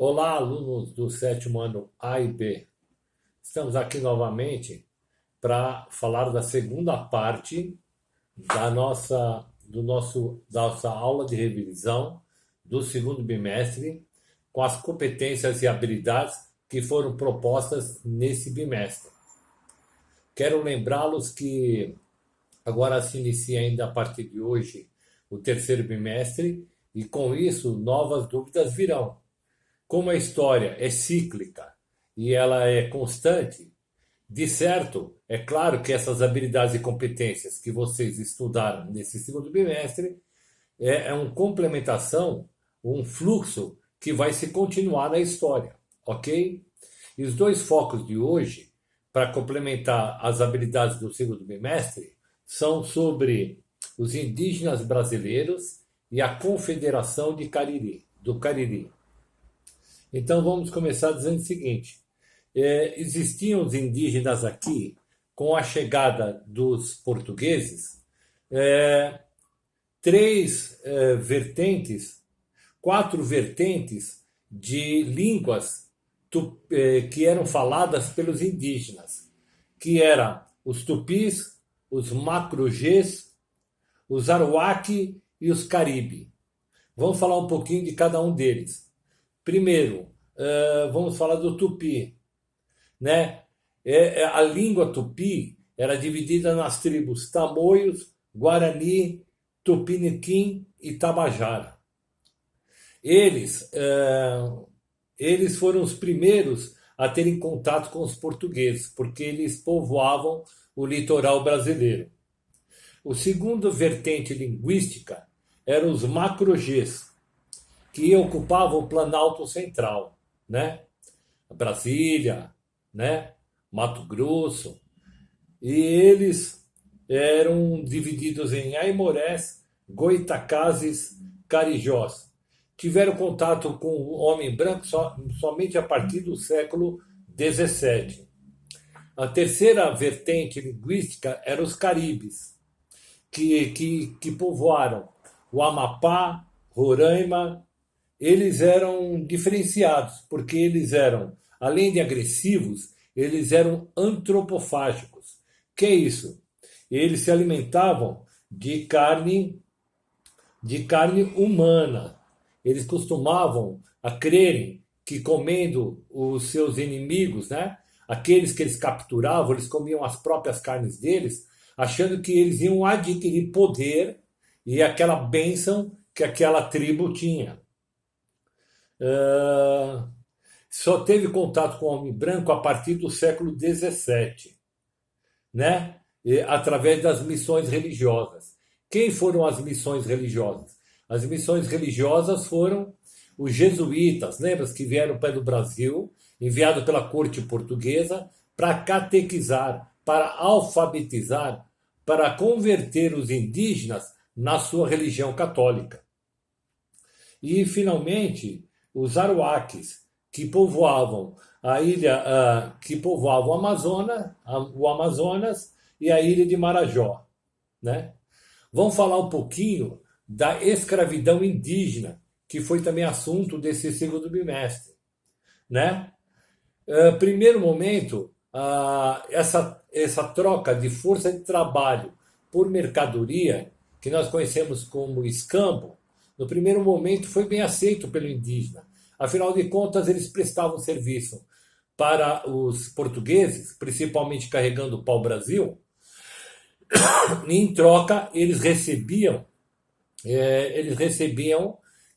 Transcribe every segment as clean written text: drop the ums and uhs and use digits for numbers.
Olá, alunos do sétimo ano A e B. Estamos aqui novamente para falar da segunda parte da nossa aula de revisão do segundo bimestre, com as competências e habilidades que foram propostas nesse bimestre. Quero lembrá-los que agora se inicia ainda a partir de hoje o terceiro bimestre e com isso novas dúvidas virão. Como a história é cíclica e ela é constante, de certo, é claro que essas habilidades e competências que vocês estudaram nesse segundo bimestre é uma complementação, um fluxo que vai se continuar na história, ok? E os dois focos de hoje, para complementar as habilidades do segundo bimestre, são sobre os indígenas brasileiros e a Confederação do Cariri. Então vamos começar dizendo o seguinte: existiam os indígenas aqui com a chegada dos portugueses, é, vertentes, quatro vertentes de línguas que eram faladas pelos indígenas, que eram os tupis, os macrogês, os aruaque e os caribe. Vamos falar um pouquinho de cada um deles. Primeiro, vamos falar do tupi, né? A língua tupi era dividida nas tribos Tamoios, Guarani, Tupiniquim e Tabajara. Eles foram os primeiros a terem contato com os portugueses, porque eles povoavam o litoral brasileiro. O segundo vertente linguística eram os macrogês, que ocupavam o Planalto Central, né? Brasília, né? Mato Grosso. E eles eram divididos em aimorés, goitacazes, carijós. Tiveram contato com o homem branco somente a partir do século XVII. A terceira vertente linguística eram os caribes, que povoaram o Amapá, Roraima. Eles eram diferenciados, porque eles eram, além de agressivos, eles eram antropofágicos. Que é isso? Eles se alimentavam de carne humana. Eles costumavam a crerem que comendo os seus inimigos, né? Aqueles que eles capturavam, eles comiam as próprias carnes deles, achando que eles iam adquirir poder e aquela bênção que aquela tribo tinha. Só teve contato com o homem branco a partir do século XVII, né? Através das missões religiosas. Quem foram as missões religiosas? As missões religiosas foram os jesuítas, lembra que vieram para o Brasil, enviados pela corte portuguesa, para catequizar, para alfabetizar, para converter os indígenas na sua religião católica. E, finalmente, os aruaques, que povoavam a ilha, que povoavam o Amazonas e a ilha de Marajó, né? Vamos falar um pouquinho da escravidão indígena, que foi também assunto desse segundo bimestre, né? Primeiro momento, essa troca de força de trabalho por mercadoria, que nós conhecemos como escambo, no primeiro momento foi bem aceito pelo indígena. Afinal de contas, eles prestavam serviço para os portugueses, principalmente carregando o pau-brasil, e em troca eles recebiam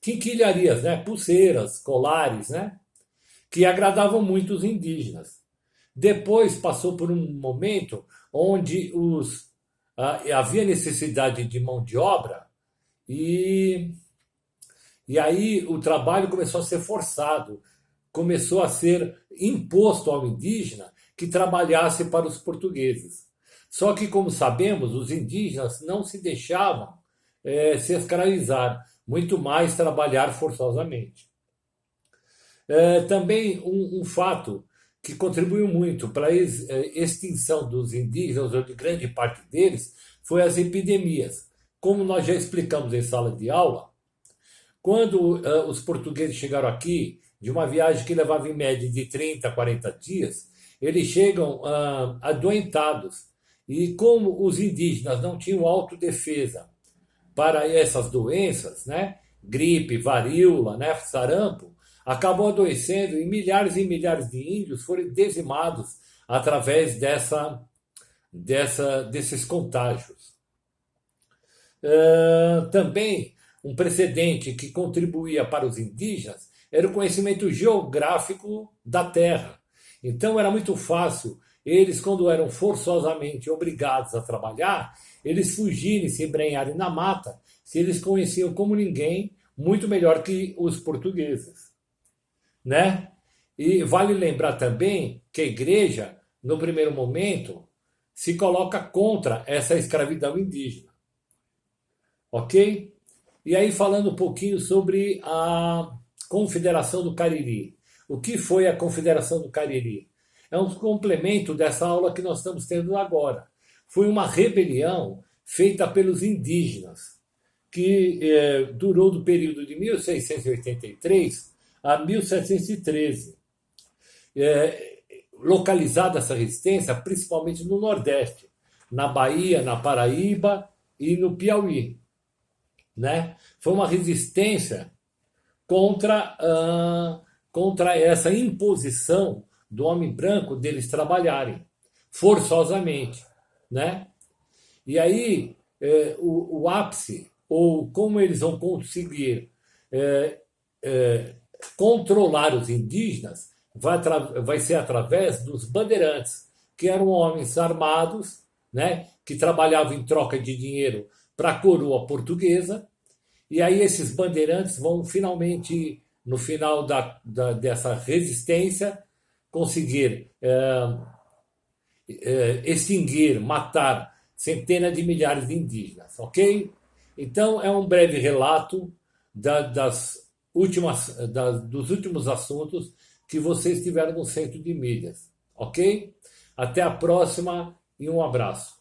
quinquilharias, né? Pulseiras, colares, né? Que agradavam muito os indígenas. Depois passou por um momento onde havia necessidade de mão de obra e aí o trabalho começou a ser forçado, começou a ser imposto ao indígena que trabalhasse para os portugueses. Só que, como sabemos, os indígenas não se deixavam se escravizar, muito mais trabalhar forçosamente. Também um fato que contribuiu muito para a extinção dos indígenas, ou de grande parte deles, foi as epidemias. Como nós já explicamos em sala de aula, quando os portugueses chegaram aqui, de uma viagem que levava em média de 30 a 40 dias, eles chegam adoentados. E como os indígenas não tinham autodefesa para essas doenças, né? Gripe, varíola, né? Sarampo, acabou adoecendo e milhares de índios foram dizimados através desses contágios. Também um precedente que contribuía para os indígenas era o conhecimento geográfico da terra. Então era muito fácil eles, quando eram forçosamente obrigados a trabalhar, eles fugirem, se embrenharem na mata, se eles conheciam como ninguém, muito melhor que os portugueses, né? E vale lembrar também que a igreja, no primeiro momento, se coloca contra essa escravidão indígena, ok? E aí falando um pouquinho sobre a Confederação do Cariri. O que foi a Confederação do Cariri? É um complemento dessa aula que nós estamos tendo agora. Foi uma rebelião feita pelos indígenas, que durou do período de 1683 a 1713. Localizada essa resistência principalmente no Nordeste, na Bahia, na Paraíba e no Piauí, né? Foi uma resistência contra essa imposição do homem branco deles trabalharem forçosamente, né? E aí o ápice, ou como eles vão conseguir controlar os indígenas, vai ser através dos bandeirantes, que eram homens armados, né, que trabalhavam em troca de dinheiro para a coroa portuguesa. E aí esses bandeirantes vão finalmente, no final dessa resistência, conseguir extinguir, matar centenas de milhares de indígenas, ok? Então é um breve relato dos últimos assuntos que vocês tiveram no Centro de Mídias, ok? Até a próxima e um abraço.